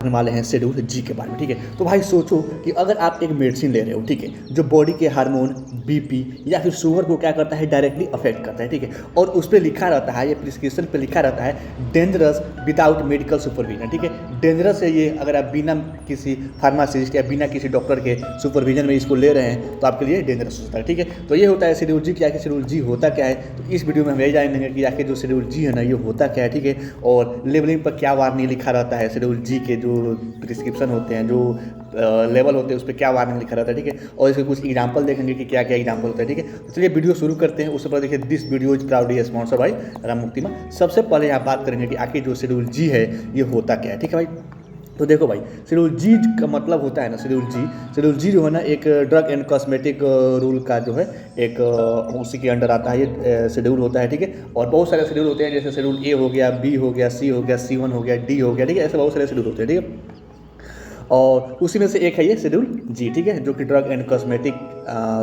करने वाले हैं शेड्यूल जी के बारे में। ठीक है, तो भाई सोचो कि अगर आप एक मेडिसिन ले रहे हो, ठीक है, जो बॉडी के हार्मोन, बीपी या फिर शुगर को क्या करता है, डायरेक्टली अफेक्ट करता है। ठीक है, और उस पर लिखा रहता है, ये प्रिस्क्रिप्शन पे लिखा रहता है डेंजरस विदाउट मेडिकल सुपरविजन। ठीक है, डेंजरस है ये, अगर आप बिना किसी फार्मासिस्ट या बिना किसी डॉक्टर के सुपरविजन में इसको ले रहे हैं तो आपके लिए डेंजरस हो सकता है। ठीक है, तो ये होता है शेड्यूल जी। क्या है शेड्यूल जी होता क्या है, तो इस वीडियो में हम यही जानेंगे कि आखिर जो शेड्यूल जी है ना, ये होता क्या है। ठीक है, और लेबलिंग पर क्या वार्निंग लिखा रहता है, शेड्यूल जी के जो प्रिस्क्रिप्शन होते हैं, जो लेवल होते हैं, उस पर क्या वार्निंग लिखा रहता है। ठीक है, और इसके कुछ एग्जांपल देखेंगे कि क्या क्या एग्जांपल होता है। ठीक है, तो चलिए वीडियो शुरू करते हैं। उससे पहले देखिए, this video is proudly sponsor by Ram मुक्ति में। सबसे पहले यहाँ बात करेंगे कि आखिर जो शेड्यूल जी है ये होता क्या है। ठीक है भाई, तो देखो भाई, शेड्यूल जी का मतलब होता है ना, शेड्यूल जी जो है ना, एक ड्रग एंड कॉस्मेटिक रूल का जो है एक उसी के अंडर आता है ये शेड्यूल होता है। ठीक है, और बहुत सारे शेड्यूल होते हैं, जैसे शेड्यूल ए हो गया, बी हो गया, सी हो गया, C1 हो गया, डी हो गया। ठीक है, ऐसे बहुत सारे शेड्यूल होते हैं। ठीक है, और उसी में से एक है ये शेड्यूल जी। ठीक है, जो कि ड्रग एंड कॉस्मेटिक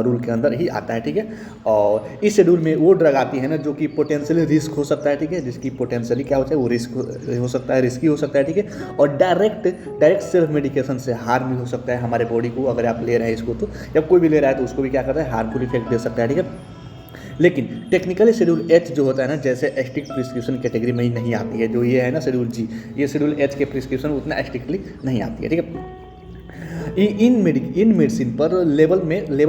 रूल के अंदर ही आता है। ठीक है, और इस शेड्यूल में वो ड्रग आती है ना जो कि पोटेंशियली रिस्क हो सकता है। ठीक है, जिसकी पोटेंशियली क्या होता है, वो रिस्क हो सकता है, रिस्की हो सकता है। ठीक है, और डायरेक्ट सेल्फ मेडिकेशन से हार्म भी हो सकता है हमारे बॉडी को, अगर आप ले रहे हैं इसको तो, या कोई भी ले रहा है तो उसको भी क्या करता है, हार्मफुल इफेक्ट दे सकता है। ठीक है, लेकिन टेक्निकली शेड्यूल एच जो होता है ना, जैसे स्ट्रिक्ट प्रिस्क्रिप्शन कैटेगरी में ही नहीं आती है। जो ये है ना शेड्यूल जी, ये शेड्यूल एच के प्रिस्क्रिप्शन उतना स्ट्रिक्टली नहीं आती है। ठीक है, इन मेडिसिन पर लेवल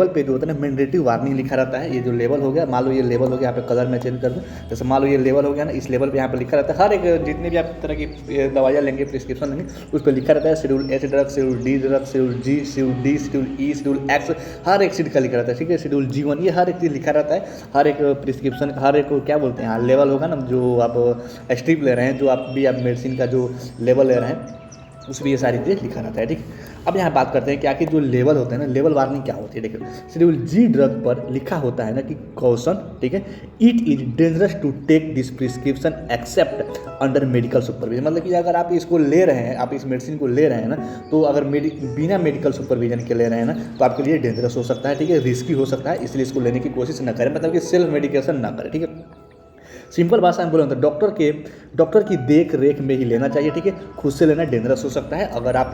पे जो होता है ना, मैंडेटरी वार्निंग लिखा रहता है। ये जो लेवल हो गया, मान लो ये लेवल हो गया, यहाँ पे कलर में चेंज कर दूँ, जैसे मान लो ये लेवल हो गया ना, इस लेवल पे यहाँ पे लिखा रहता है, हर एक जितने भी आप तरह की दवाइयाँ लेंगे, प्रिस्क्रिप्शन लेंगे, उस पर लिखा रहता है schedule H drug, schedule D drug, schedule G, schedule D, schedule E, schedule X, हर एक चीज़ का लिखा रहता है। ठीक है, शेड्यूल G1, ये हर एक चीज़ लिखा रहता है, हर एक प्रिस्क्रिप्शन, हर एक क्या बोलते हैं, लेवल होगा ना, जो आप स्ट्रिप ले रहे हैं, जो आप भी आप मेडिसिन का जो लेवल ले रहे हैं, उसमें ये सारी चीज़ें लिखा रहता है। ठीक, अब यहाँ बात करते हैं कि आखिर जो लेवल होता है ना, लेवल वार्निंग क्या होती है। देखिए, शेड्यूल जी ड्रग पर लिखा होता है ना कि कॉशन, ठीक है, it is dangerous to take this prescription except under medical supervision. मतलब कि अगर आप इसको ले रहे हैं, आप इस मेडिसिन को ले रहे हैं ना, तो अगर बिना मेडिकल सुपरविजन के ले रहे हैं ना, तो आपके लिए डेंजरस हो सकता है। ठीक है, रिस्की हो सकता है, इसलिए इसको लेने की कोशिश न करें, मतलब कि सेल्फ मेडिकेशन ना करें। ठीक है, सिंपल भाषा में बोले तो डॉक्टर की देख रेख में ही लेना चाहिए। ठीक है, खुद से लेना डेंजरस हो सकता है। अगर आप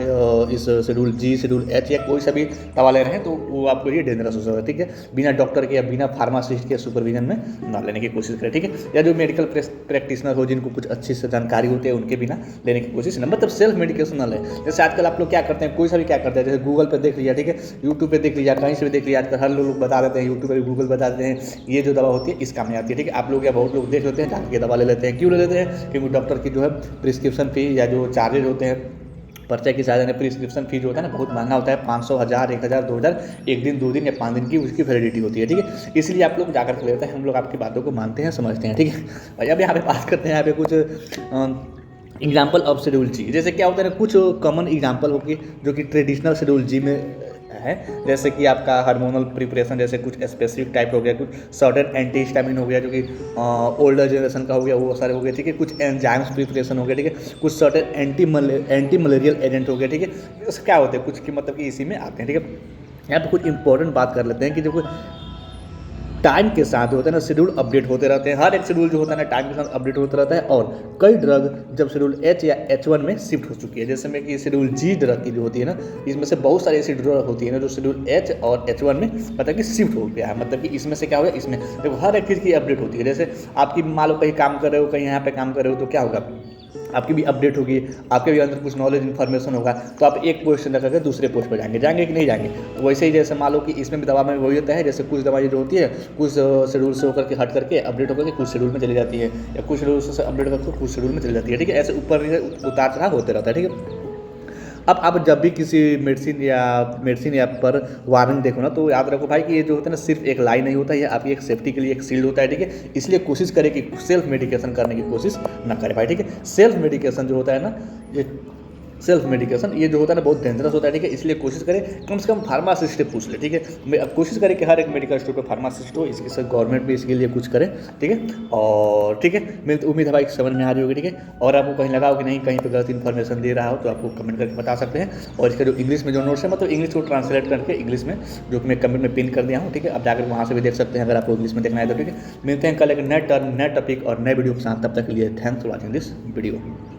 इस शेड्यूल जी, शेड्यूल एच या कोई सा भी दवा ले रहे हैं तो वो आपके लिए डेंजरस हो सकता है। ठीक है, बिना डॉक्टर के या बिना फार्मासिस्ट के सुपरविजन में ना लेने की कोशिश करें। ठीक है, या जो मेडिकल प्रैक्टिशनर हो, जिनको कुछ अच्छी से जानकारी होती है, उनके बिना लेने की कोशिश ना, मतलब सेल्फ मेडिकेशन ना लें। जैसे आजकल आप लोग क्या करते हैं, कोई सा भी क्या करते हैं, जैसे गूगल पर देख लिया, ठीक है, यूट्यूब पर देख लिया, कहीं से भी देख लिया, आजकल हर लोग बता देते हैं, यूट्यूब पर गूगल बता देते हैं ये जो दवा होती है इस काम में आती है। ठीक है, आप लोग या बहुत लोग देख लेते हैं, जाके दवा ले लेते हैं। क्यों ले लेते हैं, क्योंकि डॉक्टर की जो है प्रिस्क्रिप्शन फी या जो चार्जेज होते हैं, पर्चे के साथ प्रिस्क्रिप्शन फी जो होता है ना, बहुत महंगा होता है, 500, 1000, 1000, 2000, एक दिन, 2 दिन या 5 दिन की उसकी वैलिडिटी होती है। ठीक है, इसलिए आप लोग जाकर के लेते हैं, हम लोग आपकी बातों को मानते हैं, समझते हैं। ठीक है भाई, अब यहाँ पे बात करते हैं, यहाँ पे कुछ एग्जाम्पल ऑफ शेड्यूल जी। जैसे क्या होता है ना, कुछ कॉमन एग्जाम्पल होगी जो कि ट्रेडिशनल शेड्यूल जी में है, जैसे कि आपका हार्मोनल प्रिपरेशन, जैसे कुछ स्पेसिफिक टाइप हो गया, कुछ सर्टेन एंटी हिस्टामिन हो गया जो कि ओल्डर जनरेशन का हो गया, वो सारे हो गए। ठीक है, कुछ एंजाइम्स प्रिपरेशन हो गया। ठीक है, कुछ सर्टेन एंटी मलेरियल एजेंट हो गया। ठीक है, इससे क्या होते हैं, कुछ की मतलब कि इसी में आते हैं। ठीक है, यहाँ पे कुछ इंपॉर्टेंट बात कर लेते हैं कि जो टाइम के साथ होता है ना, शेड्यूल अपडेट होते रहते हैं। हर एक शेड्यूल जो होता है ना, टाइम के साथ अपडेट होता रहता है। और कई ड्रग जब शेड्यूल एच या H1 में शिफ्ट हो चुकी है, जैसे में कि शेड्यूल जी ड्रग की जो होती है ना, इसमें से बहुत सारी ऐसी ड्रग होती है ना जो शेड्यूल एच और H1 में मतलब कि शिफ्ट हो गया है। मतलब कि इसमें से क्या होगा, इसमें देखो हर एक चीज़ की अपडेट होती है। जैसे आपकी मान लो कहीं काम कर रहे हो, कहीं यहाँ पे काम कर रहे हो, तो क्या होगा, आपकी भी अपडेट होगी, आपके भी अंदर कुछ नॉलेज इन्फॉर्मेशन होगा, तो आप एक पोस्ट से करके दूसरे पोस्ट पर जाएंगे कि नहीं जाएंगे। तो वैसे ही जैसे मान लो कि इसमें भी दवा में वही होता है, जैसे कुछ दवाई जो होती है कुछ शेड्यूल से होकर के हट करके अपडेट होकर के कुछ शेड्यूल में चली जाती है, या कुछ शेड्यूल से अपडेट करके कुछ शेड्यूल में चली जाती है। ठीक है, ऐसे ऊपर उतार चढ़ाव होते रहता है। ठीक है, अब आप जब भी किसी मेडिसिन या पर वार्निंग देखो ना, तो याद रखो भाई कि ये जो होता है ना, सिर्फ एक लाइन नहीं होता है, ये आपकी एक सेफ्टी के लिए एक शील्ड होता है। ठीक है, इसलिए कोशिश करें कि सेल्फ मेडिकेशन करने की कोशिश ना करें भाई। ठीक है, सेल्फ मेडिकेशन जो होता है ना, ये सेल्फ मेडिकेशन ये जो होता है ना, बहुत डेंजरस होता है। ठीक है, इसलिए कोशिश करें कम से कम फार्मासिस्ट से पूछ ले। ठीक है, अब कोशिश करें कि हर एक मेडिकल स्टोर पर फार्मासिस्ट हो, इसके साथ गवर्नमेंट भी इसके लिए कुछ करे। ठीक है, और ठीक है, मेरी उम्मीद है भाई समझ में आ रही होगी। ठीक है, और आपको कहीं लगा हो कि नहीं, कहीं पर गलत इन्फॉर्मेशन दे रहा हो, तो आपको कमेंट करके बता सकते हैं। और इसका जो इंग्लिश में जो नोट्स है, मतलब इंग्लिश को ट्रांसलेट करके इंग्लिश में जो कि मैं कमेंट में पिन कर दिया हूँ। ठीक है, अब जाकर वहाँ से भी देख सकते हैं अगर आपको इंग्लिश में देखना है तो। ठीक है, मिलते हैं कल एक नए टर्म, नए टॉपिक और नए वीडियो के साथ, तब तक के लिए thanks for watching this video.